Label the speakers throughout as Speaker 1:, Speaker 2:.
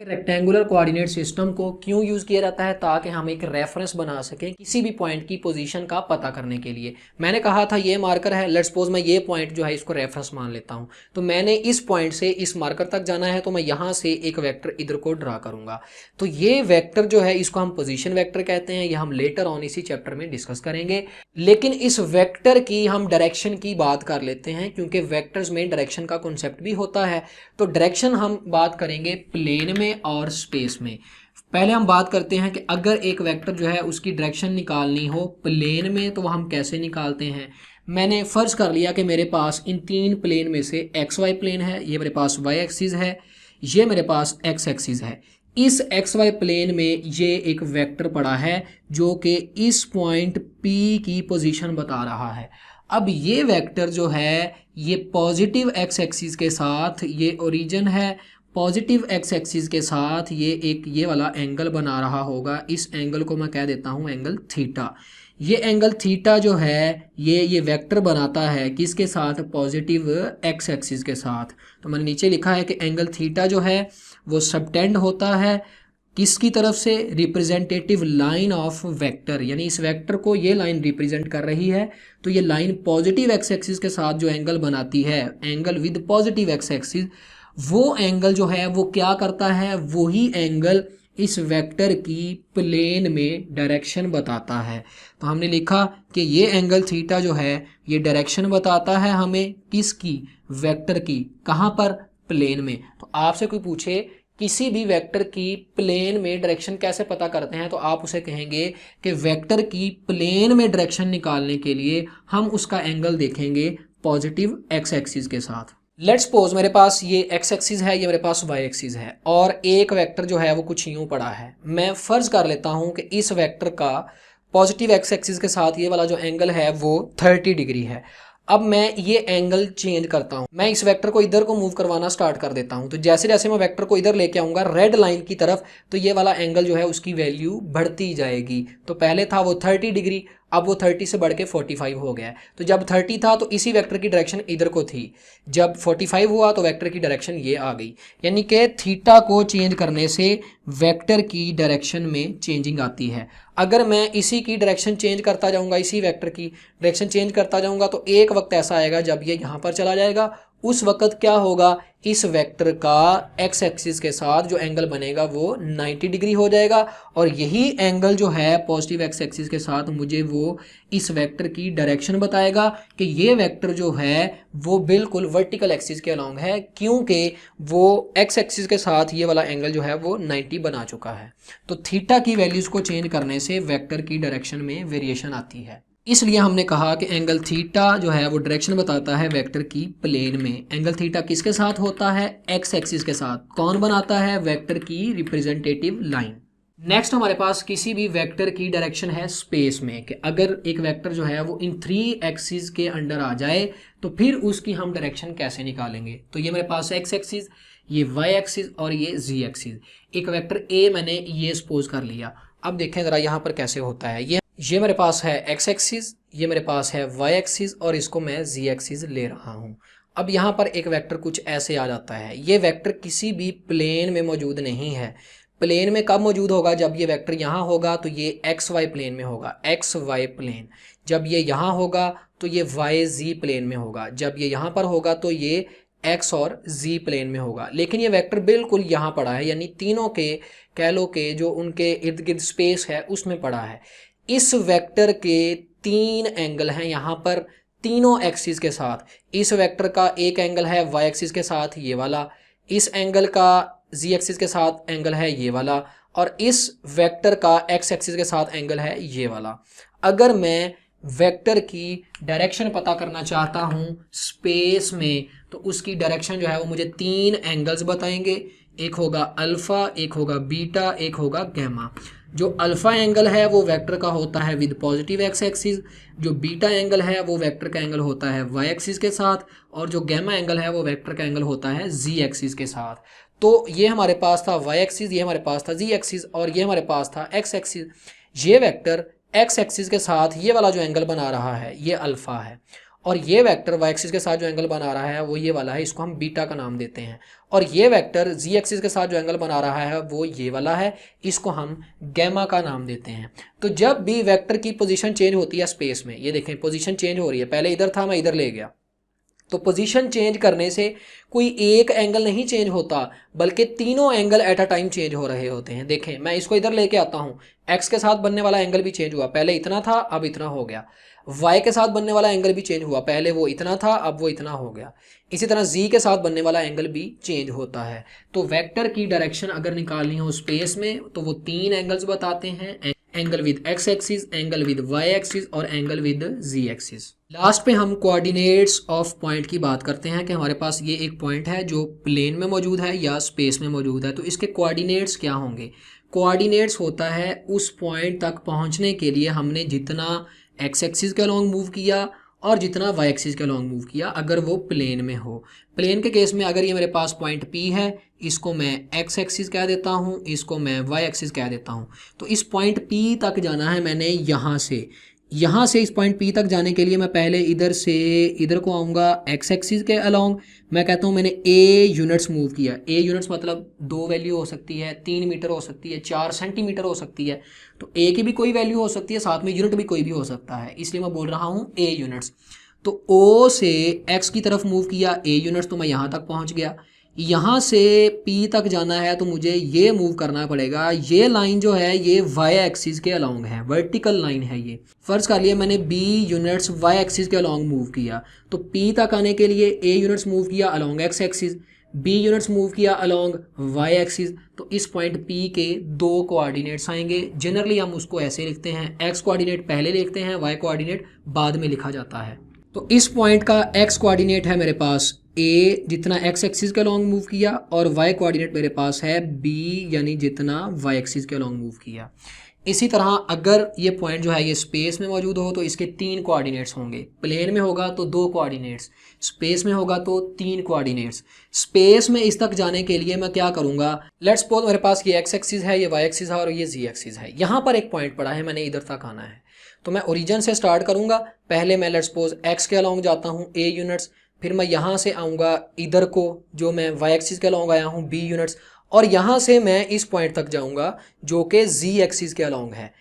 Speaker 1: Rectangular coordinate system को क्यों use किया जाता है? ताकि हम एक रेफरेंस बना सकें किसी भी पॉइंट की पोजीशन का पता करने के लिए। मैंने कहा था ये मार्कर है, लेट्स सपोज मैं ये पॉइंट जो है इसको रेफरेंस मान लेता हूँ। तो मैंने इस पॉइंट से इस मार्कर तक जाना है, तो मैं यहाँ से एक वेक्टर इधर को ड्रा करूँगा। तो ये वेक्टर जो है इसको हम पोजिशन वेक्टर कहते हैं। ये हम लेटर ऑन इसी चैप्टर में डिस्कस करेंगे। लेकिन इस वेक्टर की हम डायरेक्शन की बात कर लेते हैं, क्योंकि वेक्टर्स में डायरेक्शन का कॉन्सेप्ट भी होता है। तो डायरेक्शन हम बात करेंगे प्लेन में और स्पेस में। पहले हम बात करते हैं कि अगर एक वेक्टर जो है उसकी डायरेक्शन निकालनी हो प्लेन में, तो वह हम कैसे निकालते हैं। मैंने फर्ज कर लिया कि मेरे पास इन तीन प्लेन में से एक्स वाई प्लेन है, ये मेरे पास वाई एक्सिस है, ये मेरे पास एक्स एक्सिस है। इस एक्स वाई प्लेन में ये एक वेक्टर पड़ा है जो कि इस पॉइंट पी की पोजीशन बता रहा है। अब ये वेक्टर जो है ये पॉजिटिव एक्स एक्सिस के साथ, ये ओरिजिन है, पॉजिटिव एक्स एक्सिस के साथ ये वाला एंगल बना रहा होगा। इस एंगल को मैं कह देता हूँ एंगल थीटा। ये एंगल थीटा जो है ये वेक्टर बनाता है किसके साथ? पॉजिटिव एक्स एक्सिस के साथ। तो मैंने नीचे लिखा है कि एंगल थीटा जो है वो सबटेंड होता है किसकी तरफ से? रिप्रेजेंटेटिव लाइन ऑफ वेक्टर, यानी इस वेक्टर को ये लाइन रिप्रेजेंट कर रही है। तो ये लाइन पॉजिटिव एक्स एक्सिस के साथ जो एंगल बनाती है, angle with positive x axis, वो एंगल जो है वो क्या करता है? वही एंगल इस वेक्टर की प्लेन में डायरेक्शन बताता है। तो हमने लिखा कि ये एंगल थीटा जो है ये डायरेक्शन बताता है हमें किसकी? वेक्टर की। कहाँ पर? प्लेन में। तो आपसे कोई पूछे किसी भी वेक्टर की प्लेन में डायरेक्शन कैसे पता करते हैं, तो आप उसे कहेंगे कि वेक्टर की प्लेन में डायरेक्शन निकालने के लिए हम उसका एंगल देखेंगे पॉजिटिव एक्स एक्सिस के साथ। लेट्स सपोज मेरे पास ये एक्स एक्सिस है, ये मेरे पास वाई एक्सिस है, और एक वेक्टर जो है वो कुछ यूं पड़ा है। मैं फर्ज कर लेता हूं कि इस वेक्टर का पॉजिटिव एक्स एक्सिस के साथ ये वाला जो एंगल है वो 30 डिग्री है। अब मैं ये एंगल चेंज करता हूं, मैं इस वेक्टर को इधर को मूव करवाना स्टार्ट कर देता हूं। तो जैसे जैसे मैं वेक्टर को इधर लेके आऊंगा रेड लाइन की तरफ, तो ये वाला एंगल जो है उसकी वैल्यू बढ़ती जाएगी। तो पहले था वो 30 डिग्री, अब वो 30 से बढ़ के 45 हो गया है। तो जब 30 था तो इसी वेक्टर की डायरेक्शन इधर को थी, जब 45 हुआ तो वेक्टर की डायरेक्शन ये आ गई। यानी कि थीटा को चेंज करने से वेक्टर की डायरेक्शन में चेंजिंग आती है। अगर मैं इसी की डायरेक्शन चेंज करता जाऊंगा, इसी वेक्टर की डायरेक्शन चेंज करता जाऊंगा, तो एक वक्त ऐसा आएगा जब ये यहाँ पर चला जाएगा। उस वक्त क्या होगा? इस वेक्टर का एक्स एक्सिस के साथ जो एंगल बनेगा वो 90 डिग्री हो जाएगा, और यही एंगल जो है पॉजिटिव एक्स एक्सिस के साथ मुझे वो इस वेक्टर की डायरेक्शन बताएगा कि ये वेक्टर जो है वो बिल्कुल वर्टिकल एक्सिस के अलॉन्ग है, क्योंकि वो एक्स एक्सिस के साथ ये वाला एंगल जो है वो 90 बना चुका है। तो थीटा की वैल्यूज़ को चेंज करने से वेक्टर की डायरेक्शन में वेरिएशन आती है। इसलिए हमने कहा कि एंगल थीटा जो है वो डायरेक्शन बताता है वेक्टर की प्लेन में। एंगल थीटा किसके साथ होता है? एक्स एक्सिस के साथ। कौन बनाता है? वेक्टर की रिप्रेजेंटेटिव लाइन। नेक्स्ट हमारे पास किसी भी वेक्टर की डायरेक्शन है स्पेस में, कि अगर एक वेक्टर जो है वो इन 3 एक्सिस के अंडर आ जाए तो फिर उसकी हम डायरेक्शन कैसे निकालेंगे। तो ये मेरे पास एक्स एक्सिस, ये वाई एक्सिस और ये जी एक्सिस। एक वेक्टर ए मैंने ये सपोज कर लिया। अब देखें ज़रा यहाँ पर कैसे होता है। ये मेरे पास है एक्स एक्सिस, ये मेरे पास है वाई एक्सिस, और इसको मैं जी एक्सिस ले रहा हूँ। अब यहाँ पर एक वेक्टर कुछ ऐसे आ जाता है। ये वेक्टर किसी भी प्लेन में मौजूद नहीं है। प्लेन में कब मौजूद होगा? जब ये वेक्टर यहाँ होगा तो ये एक्स वाई प्लेन में होगा, एक्स वाई प्लेन। जब ये यहाँ होगा तो ये वाई जी प्लेन में होगा। जब ये यहाँ पर होगा तो ये एक्स और जी प्लेन में होगा। लेकिन ये वेक्टर बिल्कुल यहाँ पड़ा है, यानी तीनों के कह लो के जो उनके इर्द गिर्द स्पेस है उसमें पड़ा है। इस वेक्टर के 3 एंगल हैं यहाँ पर तीनों एक्सिस के साथ। इस वेक्टर का एक एंगल है वाई एक्सिस के साथ ये वाला, इस एंगल का जी एक्सिस के साथ एंगल है ये वाला, और इस वेक्टर का एक्स एक्सिस के साथ एंगल है ये वाला। अगर मैं वेक्टर की डायरेक्शन पता करना चाहता हूँ स्पेस में, तो उसकी डायरेक्शन जो है वो मुझे 3 एंगल्स बताएंगे। एक होगा अल्फ़ा, एक होगा बीटा, एक होगा गैमा। जो अल्फ़ा एंगल है वो वेक्टर का होता है विद पॉजिटिव एक्स एक्सिस, जो बीटा एंगल है वो वेक्टर का एंगल होता है वाई एक्सिस के साथ, और जो गैमा एंगल है वो वेक्टर का एंगल होता है जी एक्सिस के साथ। तो ये हमारे पास था वाई एक्सिस, ये हमारे पास था जी एक्सिस, और ये हमारे पास था एक्स एक्सिस। ये वेक्टर एक्स एक्सिस के साथ ये वाला जो एंगल बना रहा है ये अल्फ़ा है, और ये वेक्टर वाई एक्सिस के साथ जो एंगल बना रहा है वो ये वाला है, इसको हम बीटा का नाम देते हैं। और ये वेक्टर जी एक्सिस के साथ जो एंगल बना रहा है वो ये वाला है, इसको हम गैमा का नाम देते हैं। तो जब भी वेक्टर की पोजीशन चेंज होती है स्पेस में, ये देखें पोजीशन चेंज हो रही है, पहले इधर था मैं इधर ले गया, तो पोजीशन चेंज करने से कोई एक एंगल नहीं चेंज होता बल्कि तीनों angle at a time change हो रहे होते हैं। देखें मैं इसको इधर लेके आता हूँ, एक्स के साथ बनने वाला एंगल भी चेंज हुआ, पहले इतना था अब इतना हो गया। वाई के साथ बनने वाला एंगल भी चेंज हुआ, पहले वो इतना था अब वो इतना हो गया। इसी तरह जी के साथ बनने वाला एंगल भी चेंज होता है। तो वेक्टर की डायरेक्शन अगर निकालनी हो स्पेस में तो वो तीन एंगल्स बताते हैं, angle with X axis, angle with Y axis और angle with Z axis. Last पे हम कोऑर्डिनेट्स ऑफ पॉइंट की बात करते हैं कि हमारे पास ये एक पॉइंट है जो प्लेन में मौजूद है या स्पेस में मौजूद है, तो इसके कोऑर्डिनेट्स क्या होंगे। कोऑर्डिनेट्स होता है उस पॉइंट तक पहुंचने के लिए हमने जितना एक्स एक्सिस के अलॉन्ग मूव किया और जितना वाई एक्सिस के अलॉन्ग मूव किया, अगर वो प्लेन में हो। प्लेन के केस में अगर ये मेरे पास पॉइंट पी है, इसको मैं एक्स एक्सिस कह देता हूँ, इसको मैं वाई एक्सिस कह देता हूँ। तो इस पॉइंट पी तक जाना है मैंने यहाँ से इस पॉइंट पी तक जाने के लिए मैं पहले इधर से इधर को आऊँगा एक्स एक्सिस के अलॉन्ग। मैं कहता हूँ मैंने ए यूनिट्स मूव किया। ए यूनिट्स मतलब 2 वैल्यू हो सकती है, 3 मीटर हो सकती है, 4 सेंटीमीटर हो सकती है। तो ए की भी कोई वैल्यू हो सकती है, साथ में यूनिट भी कोई भी हो सकता है, इसलिए मैं बोल रहा हूँ ए यूनिट्स। तो ओ से एक्स की तरफ मूव किया ए यूनिट्स, तो मैं यहाँ तक पहुँच गया। यहाँ से P तक जाना है तो मुझे ये मूव करना पड़ेगा। ये लाइन जो है ये वाई एक्सिस के अलॉन्ग है, वर्टिकल लाइन है ये। फर्ज कर लिया मैंने B यूनिट्स वाई एक्सिस के अलॉन्ग मूव किया, तो P तक आने के लिए A यूनिट्स मूव किया along x axis, B units move किया अलॉन्ग वाई एक्सिस। तो इस पॉइंट P के 2 कोऑर्डिनेट्स आएंगे। जनरली हम उसको ऐसे लिखते हैं, एक्स कोऑर्डिनेट पहले लिखते हैं, वाई कोऑर्डिनेट बाद में लिखा जाता है। तो इस पॉइंट का एक्स कोऑर्डिनेट है मेरे पास ए, जितना एक्स एक्सिस के अलॉन्ग मूव किया, और वाई कोऑर्डिनेट मेरे पास है बी, यानी जितना वाई एक्सिस के अलॉन्ग मूव किया। इसी तरह अगर ये पॉइंट जो है ये स्पेस में मौजूद हो तो इसके 3 कोऑर्डिनेट्स होंगे। प्लेन में होगा तो 2 कोऑर्डिनेट्स, स्पेस में होगा तो 3 कोऑर्डिनेट्स। स्पेस में इस तक जाने के लिए मैं क्या करूंगा, लेट्स सपोज मेरे पास ये एक्स एक्सिस है, ये वाई एक्सिस है और ये जी एक्सिस है। यहाँ पर एक पॉइंट पड़ा है, मैंने इधर तक आना है, तो मैं ओरिजिन से स्टार्ट करूंगा। पहले मैं लेट्स सपोज एक्स के अलॉन्ग जाता हूँ ए यूनिट्स, फिर मैं यहाँ से आऊँगा इधर को जो मैं वाई एक्सिस के अलॉन्ग आया हूँ बी यूनिट्स, और यहाँ से मैं इस पॉइंट तक जाऊँगा जो कि जी एक्सिस के अलॉन्ग है।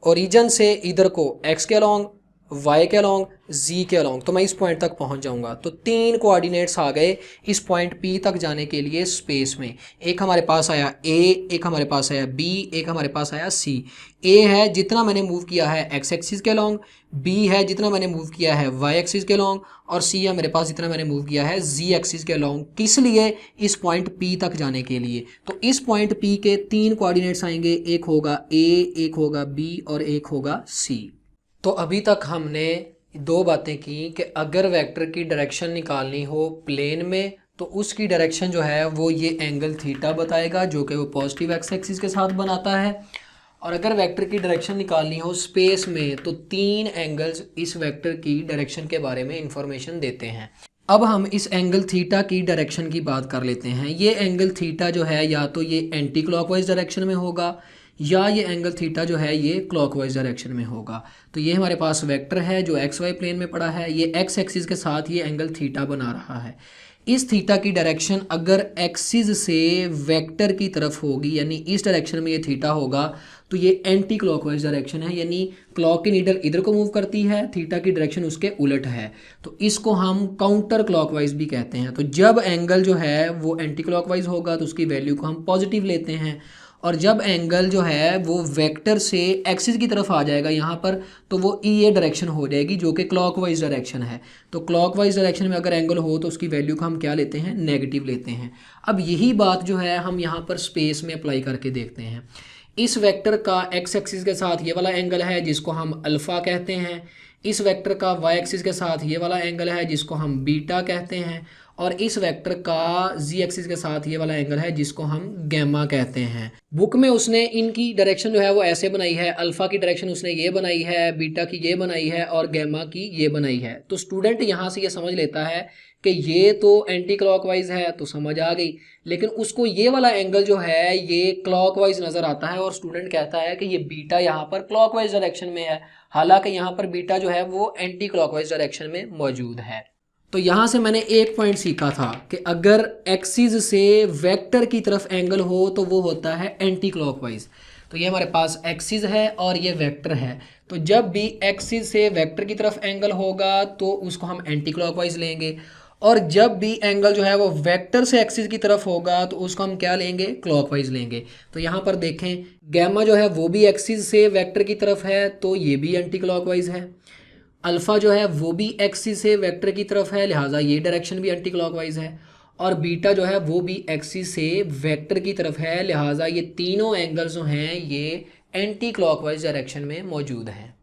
Speaker 1: ओरिजिन से इधर को एक्स के अलॉन्ग, वाई के अलॉन्ग, जी के अलॉन्ग, तो मैं इस पॉइंट तक पहुंच जाऊंगा। तो 3 कोऑर्डिनेट्स आ गए इस पॉइंट पी तक जाने के लिए स्पेस में। एक हमारे पास आया ए, एक हमारे पास आया बी, एक हमारे पास आया सी। ए है जितना मैंने मूव किया है एक्स एक्सिस के अलॉन्ग, बी है जितना मैंने मूव किया है वाई एक्सिस के अलॉन्ग, और सी है मेरे पास जितना मैंने मूव किया है जी एक्सिस के अलॉन्ग। किस लिए, इस पॉइंट पी तक जाने के लिए। तो इस पॉइंट पी के 3 कोऑर्डिनेट्स आएंगे, एक होगा ए, एक होगा बी और एक होगा सी। तो अभी तक हमने 2 बातें की कि अगर वेक्टर की डायरेक्शन निकालनी हो प्लेन में तो उसकी डायरेक्शन जो है वो ये एंगल थीटा बताएगा जो कि वो पॉजिटिव एक्स एक्सिस के साथ बनाता है। और अगर वेक्टर की डायरेक्शन निकालनी हो स्पेस में तो 3 एंगल्स इस वेक्टर की डायरेक्शन के बारे में इंफॉर्मेशन देते हैं। अब हम इस एंगल थीटा की डायरेक्शन की बात कर लेते हैं। ये एंगल थीटा जो है या तो ये एंटी क्लॉकवाइज डायरेक्शन में होगा या ये एंगल थीटा जो है ये क्लॉकवाइज डायरेक्शन में होगा। तो ये हमारे पास वेक्टर है जो एक्स वाई प्लेन में पड़ा है, ये एक्स एक्सिस के साथ ये एंगल थीटा बना रहा है। इस थीटा की डायरेक्शन अगर एक्सिस से वेक्टर की तरफ होगी, यानी इस डायरेक्शन में ये थीटा होगा, तो ये एंटी क्लॉकवाइज डायरेक्शन है, यानी क्लॉक की नीडल इधर को मूव करती है, थीटा की डायरेक्शन उसके उलट है, तो इसको हम काउंटर क्लॉकवाइज भी कहते हैं। तो जब एंगल जो है वो एंटी क्लॉकवाइज होगा तो उसकी वैल्यू को हम पॉजिटिव लेते हैं, और जब एंगल जो है वो वेक्टर से एक्सिस की तरफ आ जाएगा यहाँ पर, तो वो ये डायरेक्शन हो जाएगी जो कि क्लॉकवाइज डायरेक्शन है। तो क्लॉकवाइज डायरेक्शन में अगर एंगल हो तो उसकी वैल्यू को हम क्या लेते हैं, नेगेटिव लेते हैं। अब यही बात जो है हम यहाँ पर स्पेस में अप्लाई करके देखते हैं। इस वेक्टर का एक्स एक्सिस के साथ ये वाला एंगल है जिसको हम अल्फ़ा कहते हैं, इस वेक्टर का वाई एक्सिस के साथ ये वाला एंगल है जिसको हम बीटा कहते हैं, और इस वेक्टर का जी एक्सिस के साथ ये वाला एंगल है जिसको हम गैमा कहते हैं। बुक में उसने इनकी डायरेक्शन जो है वो ऐसे बनाई है, अल्फा की डायरेक्शन उसने ये बनाई है, बीटा की ये बनाई है और गैमा की ये बनाई है। तो स्टूडेंट यहाँ से ये समझ लेता है कि ये तो एंटी क्लॉकवाइज है, तो समझ आ गई, लेकिन उसको ये वाला एंगल जो है ये क्लॉकवाइज नज़र आता है और स्टूडेंट कहता है कि ये बीटा यहाँ पर क्लॉकवाइज डायरेक्शन में है, हालांकि यहाँ पर बीटा जो है वो एंटी क्लॉकवाइज डायरेक्शन में मौजूद है। तो यहाँ से मैंने एक पॉइंट सीखा था कि अगर एक्सिस से वेक्टर की तरफ एंगल हो तो वो होता है एंटी क्लॉकवाइज। तो ये हमारे पास एक्सिस है और ये वेक्टर है, तो जब भी एक्सिस से वेक्टर की तरफ एंगल होगा तो उसको हम एंटी क्लॉकवाइज लेंगे, और जब भी एंगल जो है वो वेक्टर से एक्सिस की तरफ होगा तो उसको हम क्या लेंगे, क्लॉकवाइज लेंगे। तो यहाँ पर देखें गैमा जो है वो भी एक्सिस से वेक्टर की तरफ है तो ये भी एंटी क्लॉकवाइज है, अल्फ़ा जो है वो भी एक्सिस से वेक्टर की तरफ है लिहाजा ये डायरेक्शन भी एंटी क्लॉकवाइज है, और बीटा जो है वो भी एक्सिस से वेक्टर की तरफ है लिहाजा ये तीनों एंगल्स जो हैं ये एंटी क्लॉकवाइज डायरेक्शन में मौजूद हैं।